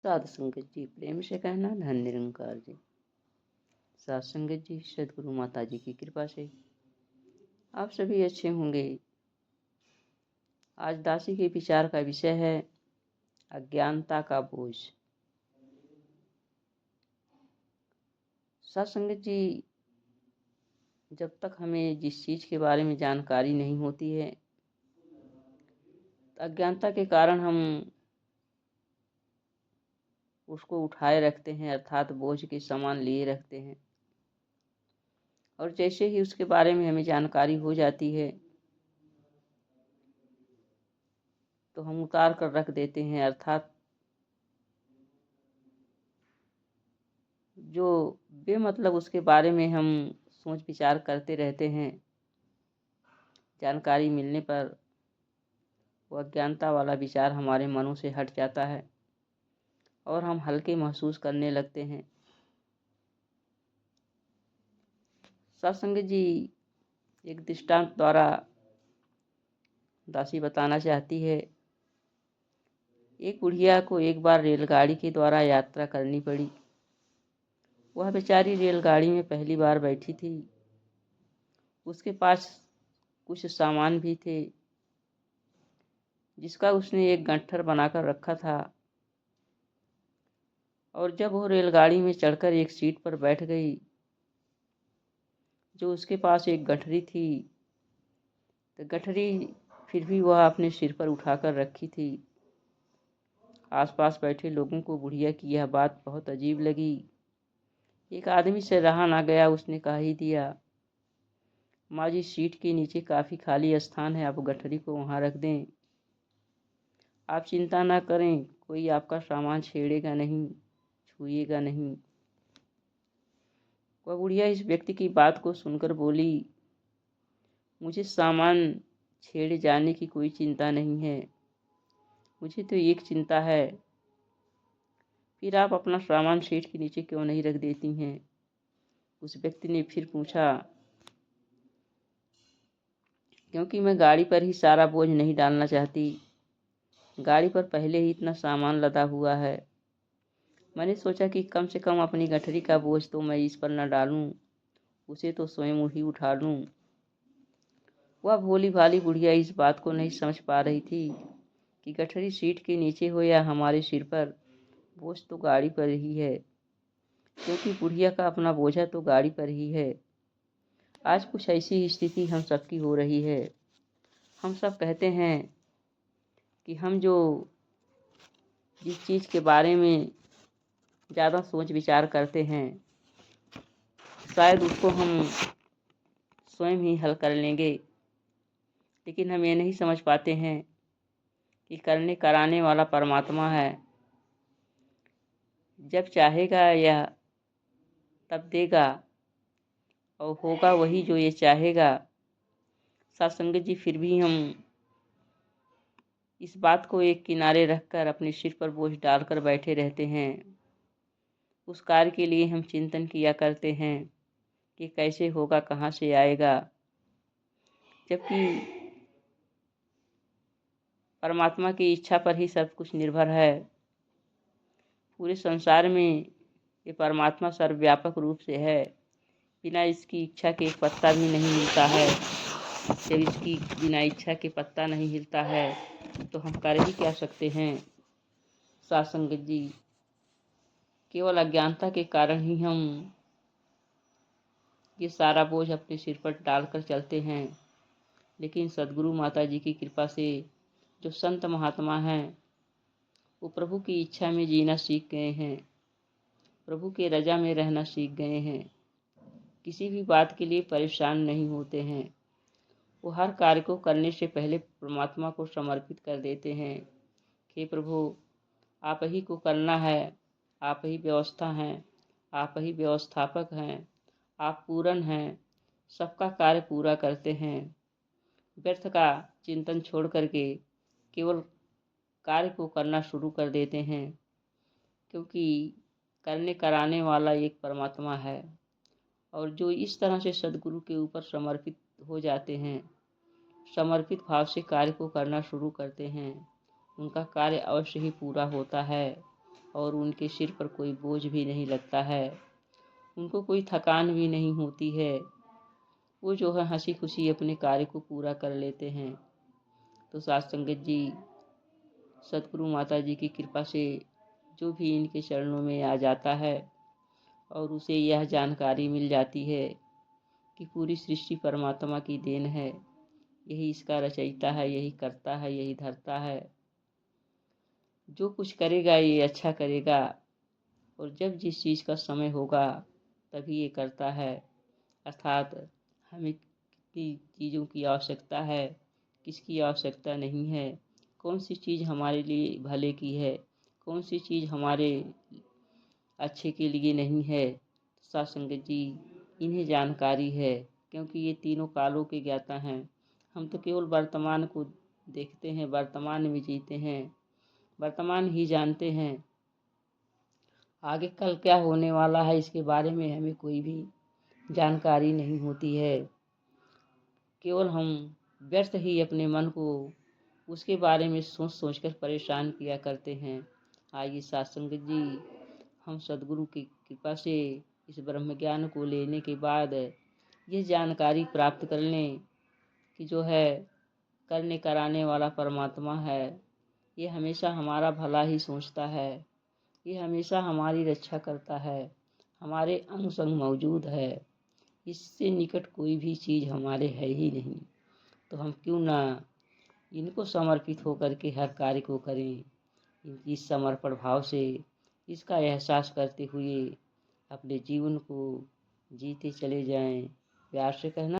साधु संगत जी, प्रेम से कहना धन निरंकार जी। साध संगत जी, सदगुरु माता जी की कृपा से आप सभी अच्छे होंगे। आज दासी के विचार का विषय है अज्ञानता का बोझ। साध संगत जी, जब तक हमें जिस चीज के बारे में जानकारी नहीं होती है, अज्ञानता के कारण हम उसको उठाए रखते हैं, अर्थात बोझ के समान लिए रखते हैं। और जैसे ही उसके बारे में हमें जानकारी हो जाती है तो हम उतार कर रख देते हैं, अर्थात जो बेमतलब उसके बारे में हम सोच विचार करते रहते हैं, जानकारी मिलने पर वो अज्ञानता वाला विचार हमारे मनों से हट जाता है और हम हल्के महसूस करने लगते हैं। सत्संग जी एक दृष्टांत द्वारा दासी बताना चाहती है। एक बुढ़िया को एक बार रेलगाड़ी के द्वारा यात्रा करनी पड़ी। वह बेचारी रेलगाड़ी में पहली बार बैठी थी। उसके पास कुछ सामान भी थे जिसका उसने एक गट्ठर बनाकर रखा था। और जब वो रेलगाड़ी में चढ़कर एक सीट पर बैठ गई जो उसके पास एक गठरी थी, तो गठरी फिर भी वह अपने सिर पर उठाकर रखी थी। आसपास बैठे लोगों को बुढ़िया की यह बात बहुत अजीब लगी। एक आदमी से रहा ना गया, उसने कह ही दिया, माँ जी सीट के नीचे काफ़ी खाली स्थान है, आप गठरी को वहाँ रख दें। आप चिंता ना करें, कोई आपका सामान छेड़ेगा नहीं, छुएगा नहीं। वह बुढ़िया इस व्यक्ति की बात को सुनकर बोली, मुझे सामान छेड़े जाने की कोई चिंता नहीं है, मुझे तो एक चिंता है, फिर आप अपना सामान सीट के नीचे क्यों नहीं रख देती हैं? उस व्यक्ति ने फिर पूछा, क्योंकि मैं गाड़ी पर ही सारा बोझ नहीं डालना चाहती। गाड़ी पर पहले ही इतना सामान लदा हुआ है। मैंने सोचा कि कम से कम अपनी गठरी का बोझ तो मैं इस पर न डालूं, उसे तो स्वयं ही उठा लूं। वह भोली भाली बुढ़िया इस बात को नहीं समझ पा रही थी कि गठरी सीट के नीचे हो या हमारे सिर पर, बोझ तो गाड़ी पर ही है, क्योंकि बुढ़िया का अपना बोझा तो गाड़ी पर ही है। आज कुछ ऐसी स्थिति हम सबकी हो रही है। हम सब कहते हैं कि हम जिस चीज़ के बारे में ज़्यादा सोच विचार करते हैं, शायद उसको हम स्वयं ही हल कर लेंगे, लेकिन हम ये नहीं समझ पाते हैं कि करने कराने वाला परमात्मा है। जब चाहेगा यह तब देगा, और होगा वही जो ये चाहेगा। सत्संग जी, फिर भी हम इस बात को एक किनारे रखकर अपने सिर पर बोझ डालकर बैठे रहते हैं। उस कार्य के लिए हम चिंतन किया करते हैं कि कैसे होगा, कहाँ से आएगा, जबकि परमात्मा की इच्छा पर ही सब कुछ निर्भर है। पूरे संसार में ये परमात्मा सर्वव्यापक रूप से है। बिना इसकी इच्छा के एक पत्ता भी नहीं हिलता है। जब इसकी बिना इच्छा के पत्ता नहीं हिलता है तो हम कर ही क्या सकते हैं? साध संगत जी, केवल अज्ञानता के कारण ही हम ये सारा बोझ अपने सिर पर डालकर चलते हैं। लेकिन सदगुरु माता जी की कृपा से जो संत महात्मा हैं, वो प्रभु की इच्छा में जीना सीख गए हैं, प्रभु के रजा में रहना सीख गए हैं। किसी भी बात के लिए परेशान नहीं होते हैं। वो हर कार्य को करने से पहले परमात्मा को समर्पित कर देते हैं। हे प्रभु, आप ही को करना है, आप ही व्यवस्था हैं, आप ही व्यवस्थापक हैं, आप पूर्ण हैं, सबका कार्य पूरा करते हैं। व्यर्थ का चिंतन छोड़ करके केवल कार्य को करना शुरू कर देते हैं, क्योंकि करने कराने वाला एक परमात्मा है। और जो इस तरह से सदगुरु के ऊपर समर्पित हो जाते हैं, समर्पित भाव से कार्य को करना शुरू करते हैं, उनका कार्य अवश्य ही पूरा होता है। और उनके सिर पर कोई बोझ भी नहीं लगता है, उनको कोई थकान भी नहीं होती है। वो जो है हंसी खुशी अपने कार्य को पूरा कर लेते हैं। तो साध संगत जी, सतगुरु माता जी की कृपा से जो भी इनके चरणों में आ जाता है और उसे यह जानकारी मिल जाती है कि पूरी सृष्टि परमात्मा की देन है, यही इसका रचयिता है, यही करता है, यही धरता है। जो कुछ करेगा ये अच्छा करेगा, और जब जिस चीज़ का समय होगा तभी ये करता है। अर्थात हमें कितनी चीज़ों की आवश्यकता है, किसकी आवश्यकता नहीं है, कौन सी चीज़ हमारे लिए भले की है, कौन सी चीज़ हमारे अच्छे के लिए नहीं है। साध संगत जी, इन्हें जानकारी है, क्योंकि ये तीनों कालों के ज्ञाता हैं। हम तो केवल वर्तमान को देखते हैं, वर्तमान में जीते हैं, वर्तमान ही जानते हैं। आगे कल क्या होने वाला है इसके बारे में हमें कोई भी जानकारी नहीं होती है। केवल हम व्यर्थ ही अपने मन को उसके बारे में सोच सोच कर परेशान किया करते हैं। आइए साध संगत जी, हम सद्गुरु की कृपा से इस ब्रह्म ज्ञान को लेने के बाद ये जानकारी प्राप्त कर लें कि जो है करने कराने वाला परमात्मा है, ये हमेशा हमारा भला ही सोचता है, ये हमेशा हमारी रक्षा करता है, हमारे अंग संग मौजूद है। इससे निकट कोई भी चीज़ हमारे है ही नहीं। तो हम क्यों ना इनको समर्पित होकर के हर कार्य को करें। इनकी समर्पण भाव से इसका एहसास करते हुए अपने जीवन को जीते चले जाएं। प्यार से कहना।